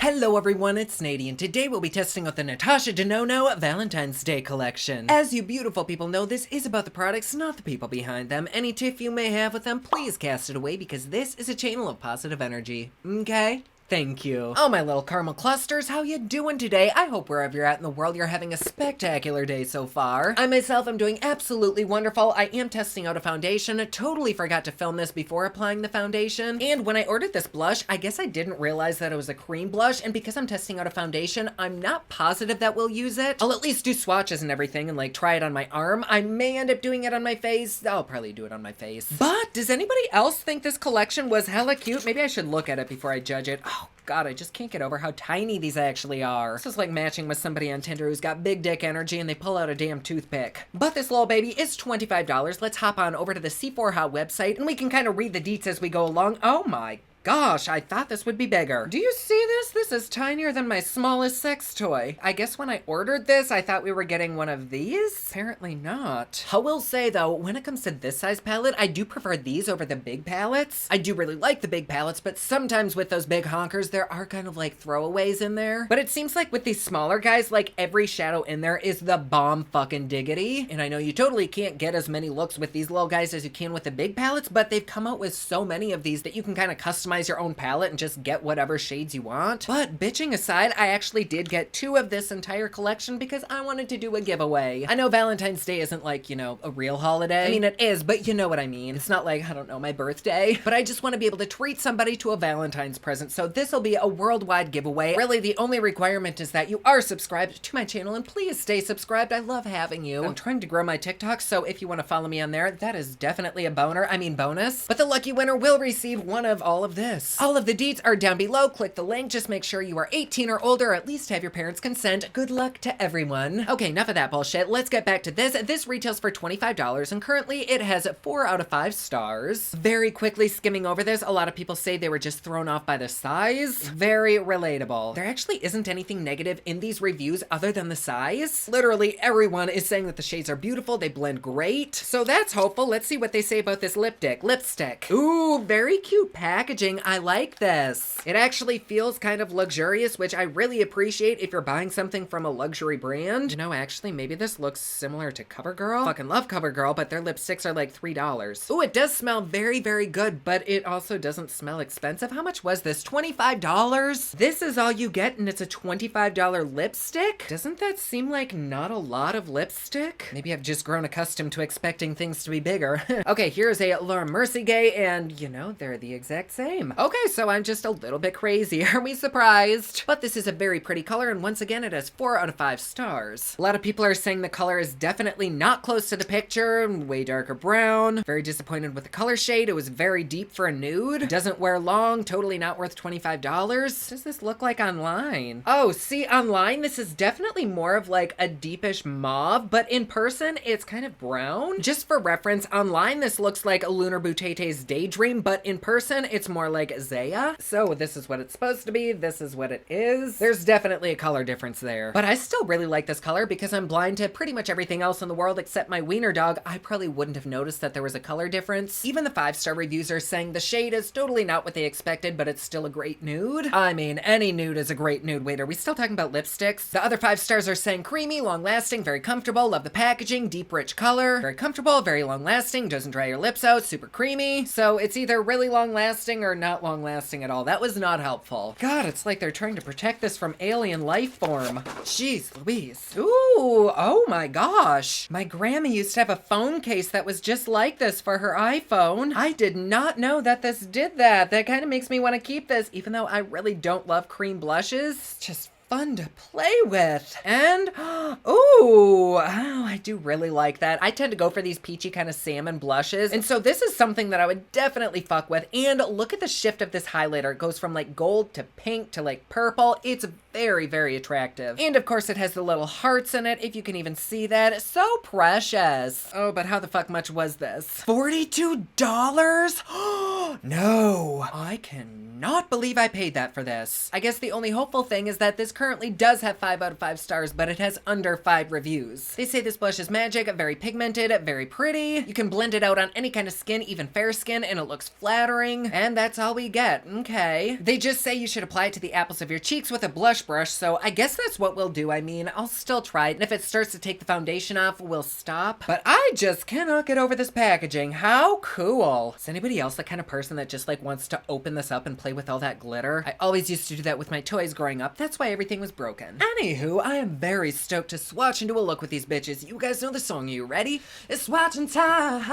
Hello everyone, it's Nadie, and today we'll be testing out the Natasha Denona Valentine's Day collection. As you beautiful people know, this is about the products, not the people behind them. Any tiff you may have with them, please cast it away because this is a channel of positive energy. Okay? Thank you. Oh, my little caramel clusters, how you doing today? I hope wherever you're at in the world, you're having a spectacular day so far. I myself am doing absolutely wonderful. I am testing out a foundation. I totally forgot to film this before applying the foundation. And when I ordered this blush, I guess I didn't realize that it was a cream blush. And because I'm testing out a foundation, I'm not positive that we'll use it. I'll at least do swatches and everything and like try it on my arm. I may end up doing it on my face. I'll probably do it on my face. But does anybody else think this collection was hella cute? Maybe I should look at it before I judge it. Oh, God, I just can't get over how tiny these actually are. This is like matching with somebody on Tinder who's got big dick energy and they pull out a damn toothpick. But this little baby is $25. Let's hop on over to the C4 Hot website and we can kind of read the deets as we go along. Oh my gosh, I thought this would be bigger. Do you see this? This is tinier than my smallest sex toy. I guess when I ordered this, I thought we were getting one of these? Apparently not. I will say though, when it comes to this size palette, I do prefer these over the big palettes. I do really like the big palettes, but sometimes with those big honkers, there are kind of like throwaways in there. But it seems like with these smaller guys, like every shadow in there is the bomb fucking diggity. And I know you totally can't get as many looks with these little guys as you can with the big palettes, but they've come out with so many of these that you can kind of customize your own palette and just get whatever shades you want. But bitching aside, I actually did get 2 of this entire collection because I wanted to do a giveaway. I know Valentine's Day isn't like, you know, a real holiday. I mean, it is, but you know what I mean. It's not like, I don't know, my birthday. But I just want to be able to treat somebody to a Valentine's present, so this will be a worldwide giveaway. Really, the only requirement is that you are subscribed to my channel, and please stay subscribed. I love having you. I'm trying to grow my TikTok, so if you want to follow me on there, that is definitely a bonus. But the lucky winner will receive one of all of this. All of the deets are down below. Click the link. Just make sure you are 18 or older, or at least have your parents' consent. Good luck to everyone. Okay, enough of that bullshit. Let's get back to this. This retails for $25, and currently it has 4 out of 5 stars. Very quickly skimming over this, a lot of people say they were just thrown off by the size. Very relatable. There actually isn't anything negative in these reviews other than the size. Literally everyone is saying that the shades are beautiful. They blend great. So that's hopeful. Let's see what they say about this lipstick. Ooh, very cute packaging. I like this. It actually feels kind of luxurious, which I really appreciate if you're buying something from a luxury brand. You know, actually, maybe this looks similar to CoverGirl. Fucking love CoverGirl, but their lipsticks are like $3. Ooh, it does smell very, very good, but it also doesn't smell expensive. How much was this? $25? This is all you get, and it's a $25 lipstick? Doesn't that seem like not a lot of lipstick? Maybe I've just grown accustomed to expecting things to be bigger. Okay, here's a Laura Mercier, and you know, they're the exact same. Okay, so I'm just a little bit crazy. Are we surprised? But this is a very pretty color, and once again, it has 4 out of 5 stars. A lot of people are saying the color is definitely not close to the picture, way darker brown. Very disappointed with the color shade. It was very deep for a nude. Doesn't wear long, totally not worth $25. What does this look like online? Oh, see, online, this is definitely more of like a deepish mauve, but in person, it's kind of brown. Just for reference, online, this looks like a Lunar Butete's Daydream, but in person, it's more like Zaya. So this is what it's supposed to be. This is what it is. There's definitely a color difference there. But I still really like this color because I'm blind to pretty much everything else in the world except my wiener dog. I probably wouldn't have noticed that there was a color difference. Even the 5-star reviews are saying the shade is totally not what they expected, but it's still a great nude. I mean, any nude is a great nude. Wait, are we still talking about lipsticks? The other 5 stars are saying creamy, long-lasting, very comfortable, love the packaging, deep, rich color, very comfortable, very long-lasting, doesn't dry your lips out, super creamy. So it's either really long-lasting or not long-lasting at all. That was not helpful. God, it's like they're trying to protect this from alien life form. Jeez Louise. Ooh, oh my gosh. My grandma used to have a phone case that was just like this for her iPhone. I did not know that this did that. That kind of makes me want to keep this, even though I really don't love cream blushes. It's just fun to play with. And ooh, oh, I do really like that. I tend to go for these peachy kind of salmon blushes, and so this is something that I would definitely fuck with. And look at the shift of this highlighter. It goes from like gold to pink to like purple. It's very, very attractive. And of course it has the little hearts in it, if you can even see that. So precious. Oh, but how the fuck much was this? $42? No, I cannot believe I paid that for this. I guess the only hopeful thing is that this currently does have 5 out of 5 stars, but it has under 5 reviews. They say this blush is magic, very pigmented, very pretty. You can blend it out on any kind of skin, even fair skin, and it looks flattering. And that's all we get. Okay. They just say you should apply it to the apples of your cheeks with a blush brush, so I guess that's what we'll do. I mean, I'll still try it, and if it starts to take the foundation off, we'll stop. But I just cannot get over this packaging. How cool. Is anybody else the kind of person that just like wants to open this up and play with all that glitter? I always used to do that with my toys growing up. That's why everything was broken. Anywho, I am very stoked to swatch into a look with these bitches. You guys know the song. Are you ready? It's swatching time.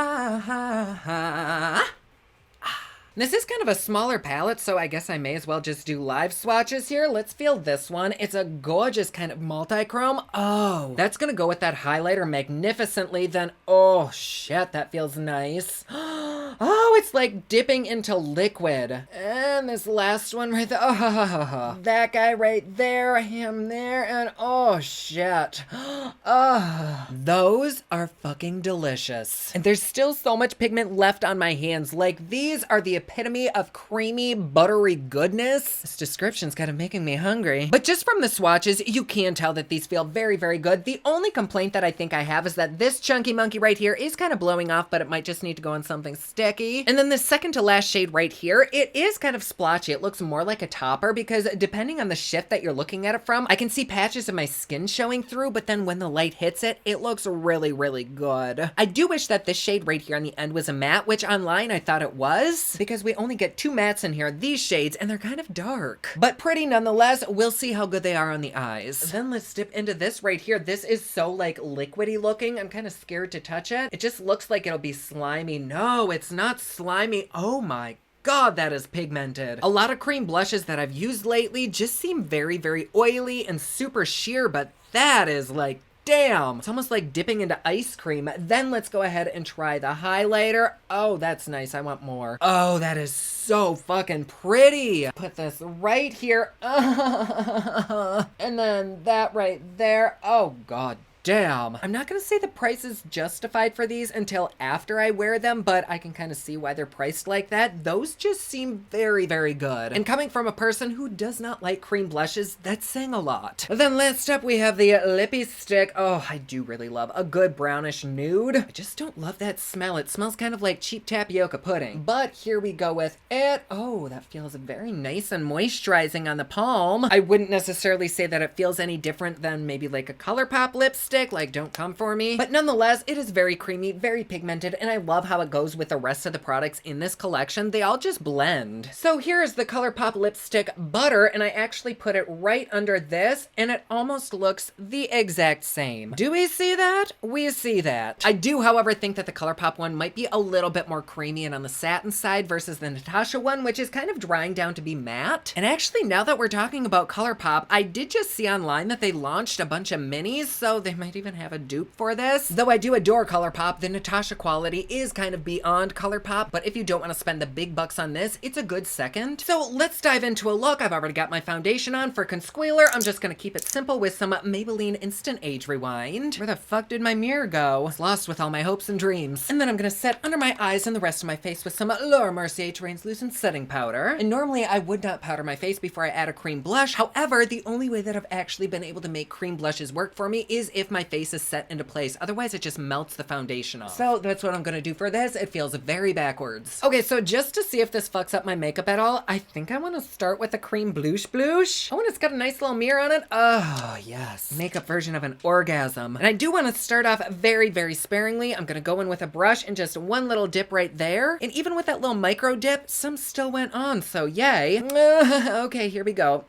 This is kind of a smaller palette, so I guess I may as well just do live swatches here. Let's feel this one. It's a gorgeous kind of multi-chrome. Oh, that's gonna go with that highlighter magnificently then. Oh shit, that feels nice. Oh, it's like dipping into liquid. And this last one right there. Oh, that guy right there, him there, and oh shit. Oh, those are fucking delicious. And there's still so much pigment left on my hands. Like, these are the epitome of creamy, buttery goodness. This description's kind of making me hungry. But just from the swatches, you can tell that these feel very, very good. The only complaint that I think I have is that this chunky monkey right here is kind of blowing off, but it might just need to go on something sticky. And then the second to last shade right here, it is kind of splotchy. It looks more like a topper because depending on the shift that you're looking at it from, I can see patches of my skin showing through, but then when the light hits it, it looks really, really good. I do wish that this shade right here on the end was a matte, which online I thought it was, because we only get 2 mattes in here, these shades, and they're kind of dark. But pretty nonetheless. We'll see how good they are on the eyes. Then let's dip into this right here. This is so like liquidy looking. I'm kind of scared to touch it. It just looks like it'll be slimy. No, it's not slimy. Oh my God, that is pigmented. A lot of cream blushes that I've used lately just seem very, very oily and super sheer, but that is like, damn. It's almost like dipping into ice cream. Then let's go ahead and try the highlighter. Oh, that's nice. I want more. Oh, that is so fucking pretty. Put this right here. And then that right there. Oh, God. Damn. I'm not gonna say the price is justified for these until after I wear them, but I can kind of see why they're priced like that. Those just seem very, very good. And coming from a person who does not like cream blushes, that's saying a lot. Then last up, we have the Lippy Stick. Oh, I do really love a good brownish nude. I just don't love that smell. It smells kind of like cheap tapioca pudding. But here we go with it. Oh, that feels very nice and moisturizing on the palm. I wouldn't necessarily say that it feels any different than maybe like a ColourPop lipstick, like Don't Come For Me. But nonetheless, it is very creamy, very pigmented, and I love how it goes with the rest of the products in this collection. They all just blend. So here's the ColourPop lipstick Butter, and I actually put it right under this, and it almost looks the exact same. Do we see that? We see that. I do, however, think that the ColourPop one might be a little bit more creamy and on the satin side versus the Natasha one, which is kind of drying down to be matte. And actually, now that we're talking about ColourPop, I did just see online that they launched a bunch of minis, so they might even have a dupe for this. Though I do adore ColourPop, the Natasha quality is kind of beyond ColourPop, but if you don't want to spend the big bucks on this, it's a good second. So let's dive into a look. I've already got my foundation on. For concealer, I'm just gonna keep it simple with some Maybelline Instant Age Rewind. Where the fuck did my mirror go? I was lost with all my hopes and dreams. And then I'm gonna set under my eyes and the rest of my face with some Laura Mercier Translucent Setting Powder. And normally I would not powder my face before I add a cream blush. However, the only way that I've actually been able to make cream blushes work for me is if my face is set into place. Otherwise, it just melts the foundation off. So that's what I'm gonna do for this. It feels very backwards. Okay, so just to see if this fucks up my makeup at all, I think I wanna start with a cream blush. Oh, and it's got a nice little mirror on it. Oh, yes. Makeup version of an orgasm. And I do wanna start off very, very sparingly. I'm gonna go in with a brush and just one little dip right there. And even with that little micro dip, some still went on, so yay. Okay, here we go.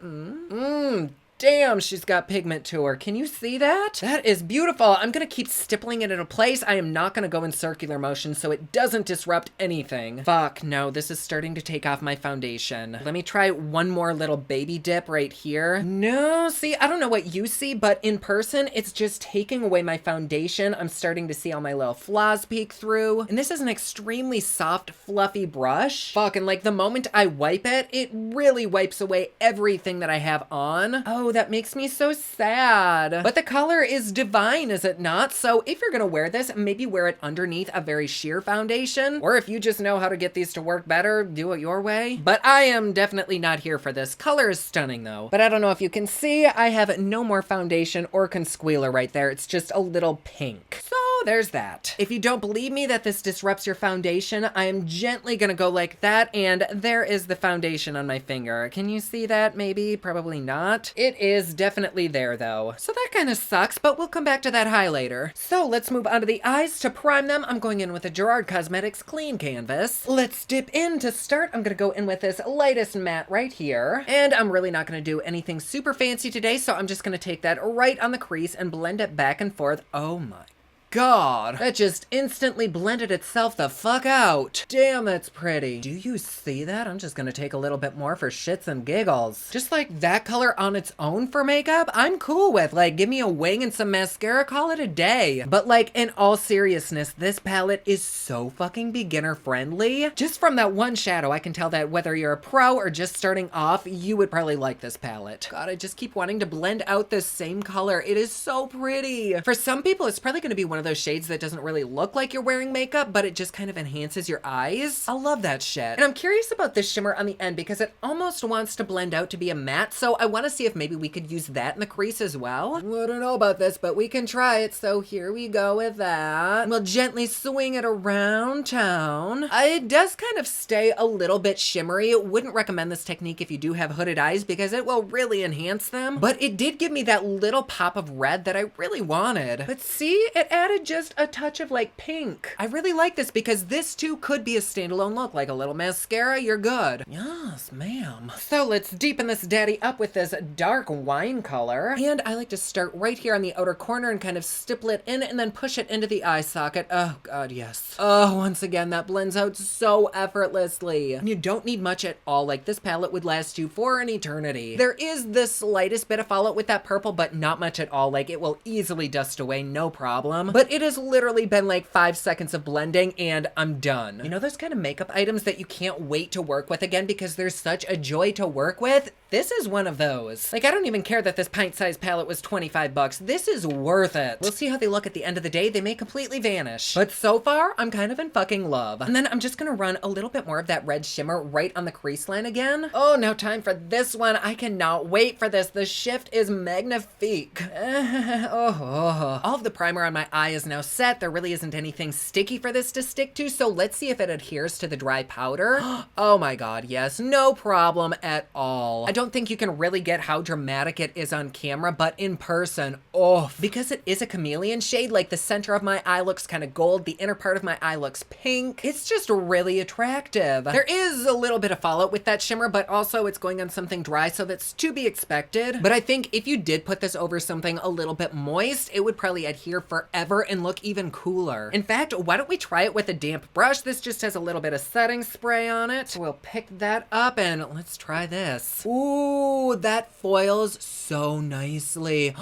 Damn, she's got pigment to her. Can you see that? That is beautiful. I'm gonna keep stippling it into place. I am not gonna go in circular motion so it doesn't disrupt anything. Fuck, no, this is starting to take off my foundation. Let me try one more little baby dip right here. No, see, I don't know what you see, but in person, it's just taking away my foundation. I'm starting to see all my little flaws peek through. And this is an extremely soft, fluffy brush. Fuck, and like the moment I wipe it, it really wipes away everything that I have on. Oh, Oh, that makes me so sad. But the color is divine, is it not? So if you're gonna wear this, maybe wear it underneath a very sheer foundation. Or if you just know how to get these to work better, do it your way. But I am definitely not here for this. Color is stunning though. But I don't know if you can see, I have no more foundation or concealer right there. It's just a little pink. So there's that. If you don't believe me that this disrupts your foundation, I am gently gonna go like that, and there is the foundation on my finger. Can you see that maybe? Probably not. It is definitely there though. So that kind of sucks, but we'll come back to that high later. So let's move on to the eyes. To prime them, I'm going in with a Gerard Cosmetics clean canvas. Let's dip in. To start, I'm gonna go in with this lightest matte right here. And I'm really not gonna do anything super fancy today, so I'm just gonna take that right on the crease and blend it back and forth. Oh my God, that just instantly blended itself the fuck out. Damn, that's pretty. Do you see that? I'm just gonna take a little bit more for shits and giggles. Just like that color on its own for makeup, I'm cool with. Like, give me a wing and some mascara, call it a day. But like, in all seriousness, this palette is so fucking beginner friendly. Just from that one shadow, I can tell that whether you're a pro or just starting off, you would probably like this palette. God, I just keep wanting to blend out this same color. It is so pretty. For some people, it's probably gonna be one of those shades that doesn't really look like you're wearing makeup, but it just kind of enhances your eyes. I love that shit. And I'm curious about this shimmer on the end because it almost wants to blend out to be a matte, so I want to see if maybe we could use that in the crease as well. I don't know about this, but we can try it, so here we go with that. We'll gently swing it around town. It does kind of stay a little bit shimmery. Wouldn't recommend this technique if you do have hooded eyes because it will really enhance them, but it did give me that little pop of red that I really wanted. But see, it added just a touch of like pink. I really like this because this too could be a standalone look, like a little mascara, you're good. Yes, ma'am. So let's deepen this daddy up with this dark wine color. And I like to start right here on the outer corner and kind of stipple it in and then push it into the eye socket. Oh God, yes. Oh, once again, that blends out so effortlessly. And you don't need much at all. Like this palette would last you for an eternity. There is the slightest bit of fallout with that purple, but not much at all. Like it will easily dust away, no problem. But it has literally been like 5 seconds of blending and I'm done. You know those kind of makeup items that you can't wait to work with again because they're such a joy to work with? This is one of those. Like I don't even care that this pint-sized palette was 25 bucks. This is worth it. We'll see how they look at the end of the day. They may completely vanish. But so far, I'm kind of in fucking love. And then I'm just gonna run a little bit more of that red shimmer right on the crease line again. Oh, now time for this one. I cannot wait for this. The shift is magnifique. All of the primer on my eye is now set. There really isn't anything sticky for this to stick to, so let's see if it adheres to the dry powder. Oh my God, yes, no problem at all. I don't think you can really get how dramatic it is on camera, but in person, oh, because it is a chameleon shade, like the center of my eye looks kind of gold, the inner part of my eye looks pink. It's just really attractive. There is a little bit of fallout with that shimmer, but also it's going on something dry, so that's to be expected. But I think if you did put this over something a little bit moist, it would probably adhere forever and look even cooler. In fact, why don't we try it with a damp brush? This just has a little bit of setting spray on it. We'll pick that up and let's try this. Ooh, that foils so nicely.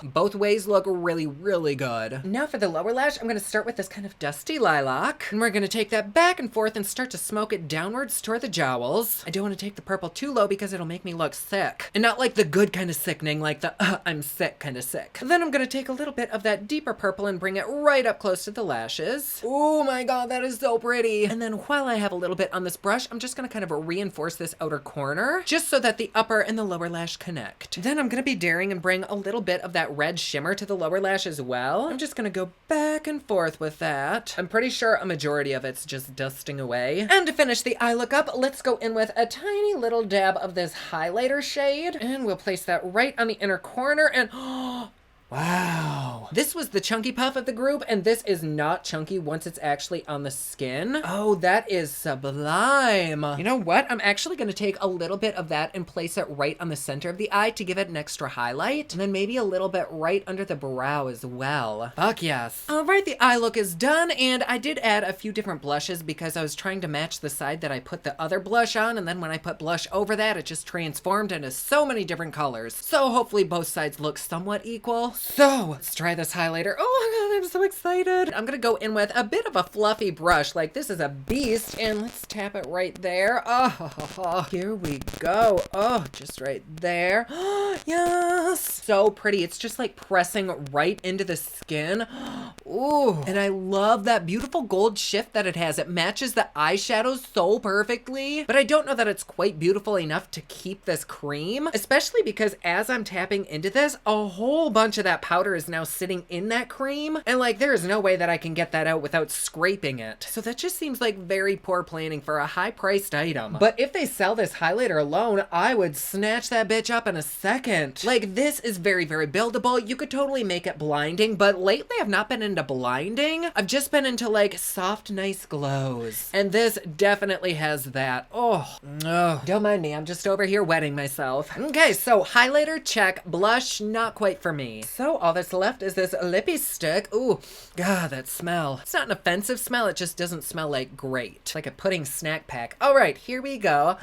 Both ways look really, really good. Now for the lower lash, I'm gonna start with this kind of dusty lilac. And we're gonna take that back and forth and start to smoke it downwards toward the jowls. I don't wanna take the purple too low because it'll make me look sick. And not like the good kind of sickening, like the I'm sick kind of sick. Then I'm gonna take a little bit of that deeper purple and bring it right up close to the lashes. Oh my God, that is so pretty. And then while I have a little bit on this brush, I'm just gonna kind of reinforce this outer corner, just so that the upper and the lower lash connect. Then I'm gonna be daring and bring a little bit of that red shimmer to the lower lash as well. I'm just gonna go back and forth with that. I'm pretty sure a majority of it's just dusting away. And to finish the eye look up, let's go in with a tiny little dab of this highlighter shade. And we'll place that right on the inner corner and wow. This was the chunky puff of the group, and this is not chunky once it's actually on the skin. Oh, that is sublime. You know what? I'm actually gonna take a little bit of that and place it right on the center of the eye to give it an extra highlight, and then maybe a little bit right under the brow as well. Fuck yes. All right, the eye look is done, and I did add a few different blushes because I was trying to match the side that I put the other blush on, and then when I put blush over that, it just transformed into so many different colors. So hopefully both sides look somewhat equal. So let's try this highlighter. Oh my god, I'm so excited. I'm gonna go in with a bit of a fluffy brush. Like, this is a beast, and let's tap it right there. Oh, here we go. Oh, just right there. Yes, so pretty. It's just like pressing right into the skin. Ooh, and I love that beautiful gold shift that it has. It matches the eyeshadows so perfectly, but I don't know that it's quite beautiful enough to keep this cream, especially because as I'm tapping into this, a whole bunch of that powder is now sitting in that cream, and like there is no way that I can get that out without scraping it. So that just seems like very poor planning for a high-priced item. But if they sell this highlighter alone, I would snatch that bitch up in a second. Like, this is very, very buildable. You could totally make it blinding, but lately I've not been into blinding. I've just been into like soft, nice glows. And this definitely has that. Oh, don't mind me. I'm just over here wetting myself. Okay, so highlighter, check. Blush, not quite for me. So all that's left is this Lippy Stick. Ooh, God, that smell. It's not an offensive smell. It just doesn't smell like great. Like a pudding snack pack. All right, here we go.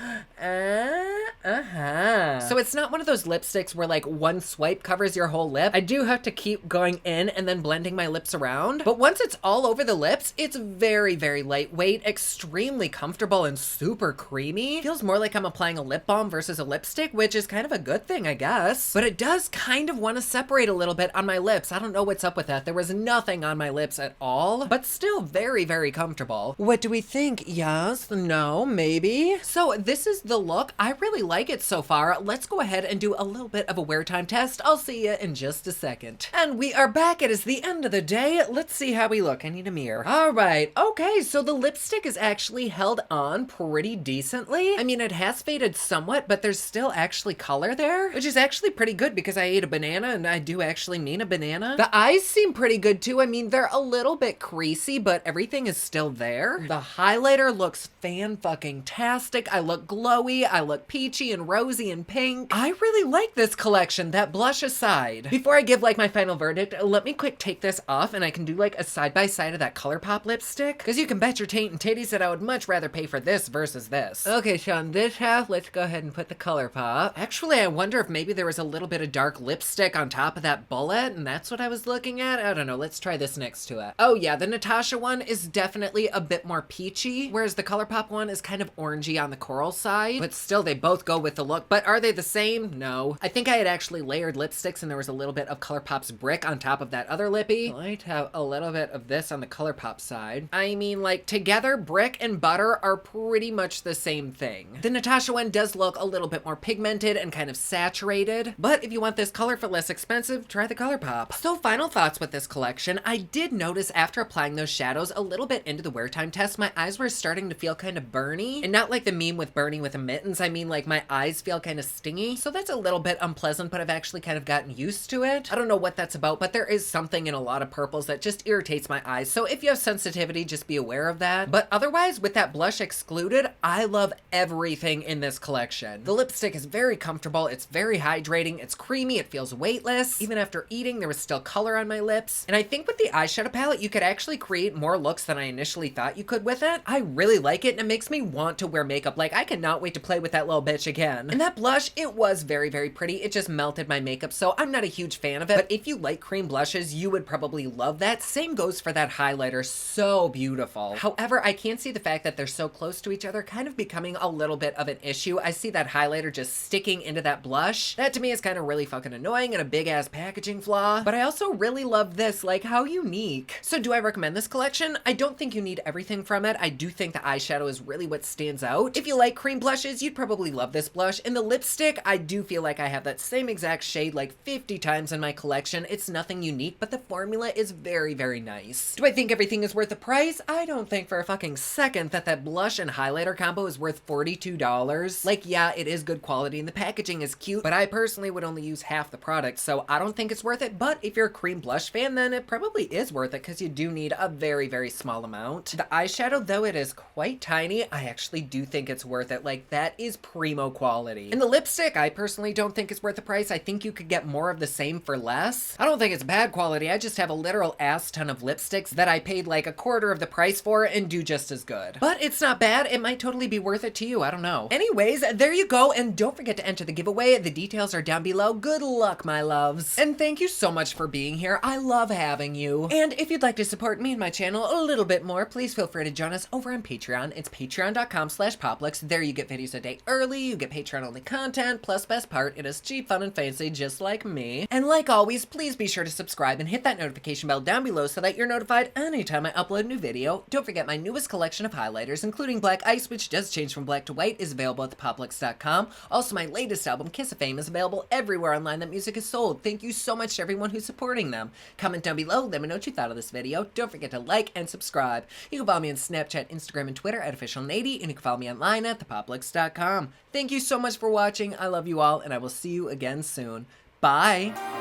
So it's not one of those lipsticks where like one swipe covers your whole lip. I do have to keep going in and then blending my lips around. But once it's all over the lips, it's very, very lightweight, extremely comfortable, and super creamy. Feels more like I'm applying a lip balm versus a lipstick, which is kind of a good thing, I guess. But it does kind of want to separate a little bit on my lips. I don't know what's up with that. There was nothing on my lips at all, but still very, very comfortable. What do we think? Yes? No? Maybe? So this is the look. I really like it so far. Let's go ahead and do a little bit of a wear time test. I'll see you in just a second. And we are back. It is the end of the day. Let's see how we look. I need a mirror. All right. Okay, so the lipstick is actually held on pretty decently. I mean, it has faded somewhat, but there's still actually color there, which is actually pretty good because I ate a banana, and I do actually mean a banana. The eyes seem pretty good too. I mean, they're a little bit creasy, but everything is still there. The highlighter looks fan-fucking-tastic. I look glowy. I look peachy and rosy and pink. I really like this collection, that blush aside. Before I give like my final verdict, let me quick take this off and I can do like a side-by-side of that ColourPop lipstick, because you can bet your taint and titties that I would much rather pay for this versus this. Okay, Sean, this half, let's go ahead and put the ColourPop. Actually, I wonder if maybe there was a little bit of dark lipstick on top of that bullet, and that's what I was looking at. I don't know, let's try this next to it. Oh yeah, the Natasha one is definitely a bit more peachy, whereas the ColourPop one is kind of orangey on the coral side, but still they both go with the look. But are they the same? No. I think I had actually layered lipsticks and there was a little bit of ColourPop's brick on top of that other lippy. I might have a little bit of this on the ColourPop side. I mean, like, together, brick and butter are pretty much the same thing. The Natasha one does look a little bit more pigmented and kind of saturated, but if you want this color for less expensive, try the ColourPop. So final thoughts with this collection. I did notice after applying those shadows a little bit into the wear time test, my eyes were starting to feel kind of burny, and not like the meme with burning with a mittens. I mean, like, my eyes feel kind of stingy, so that's a little bit unpleasant, but I've actually kind of gotten used to it. I don't know what that's about, but there is something in a lot of purples that just irritates my eyes, so if you have sensitivity, just be aware of that. But otherwise, with that blush excluded, I love everything in this collection. The lipstick is very comfortable, it's very hydrating, it's creamy, it feels weightless. Even after eating, there was still color on my lips. And I think with the eyeshadow palette, you could actually create more looks than I initially thought you could with it. I really like it, and it makes me want to wear makeup. Like, I cannot wait to play with that little bitch again. And that blush, it was very, very pretty. It just melted my makeup, so I'm not a huge fan of it. But if you like cream blushes, you would probably love that. Same goes for that highlighter. So beautiful. However, I can see the fact that they're so close to each other kind of becoming a little bit of an issue. I see that highlighter just sticking into that blush. That to me is kind of really fucking annoying and a big ass packaging flaw. But I also really love this. Like, how unique. So do I recommend this collection? I don't think you need everything from it. I do think the eyeshadow is really what stands out. If you like cream blushes, you'd probably love this blush. And the lipstick, I do feel like I have that same exact shade like 50 times in my collection. It's nothing unique, but the formula is very, very nice. Do I think everything is worth the price? I don't think for a fucking second that that blush and highlighter combo is worth $42. Like, yeah, it is good quality and the packaging is cute, but I personally would only use half the product, so I don't think it's worth it. But if you're a cream blush fan, then it probably is worth it because you do need a very, very small amount. The eyeshadow, though it is quite tiny, I actually do think it's worth it. Like, that is primo quality. And the lipstick lipstick, I personally don't think it's worth the price. I think you could get more of the same for less. I don't think it's bad quality. I just have a literal ass ton of lipsticks that I paid like a quarter of the price for and do just as good. But it's not bad. It might totally be worth it to you. I don't know. Anyways, there you go. And don't forget to enter the giveaway. The details are down below. Good luck, my loves. And thank you so much for being here. I love having you. And if you'd like to support me and my channel a little bit more, please feel free to join us over on Patreon. It's patreon.com/poplux. There you get videos a day early. You get Patreon only content. Plus, best part, it is cheap, fun, and fancy just like me. And like always, please be sure to subscribe and hit that notification bell down below so that you're notified anytime I upload a new video. Don't forget my newest collection of highlighters, including Black Ice, which does change from black to white, is available at thepoplux.com. Also, my latest album, Kiss of Fame, is available everywhere online that music is sold. Thank you so much to everyone who's supporting them. Comment down below, let me know what you thought of this video. Don't forget to like and subscribe. You can follow me on Snapchat, Instagram, and Twitter at officialnady, and you can follow me online at thepoplux.com. Thank you so much for watching. I love you all, and I will see you again soon. Bye!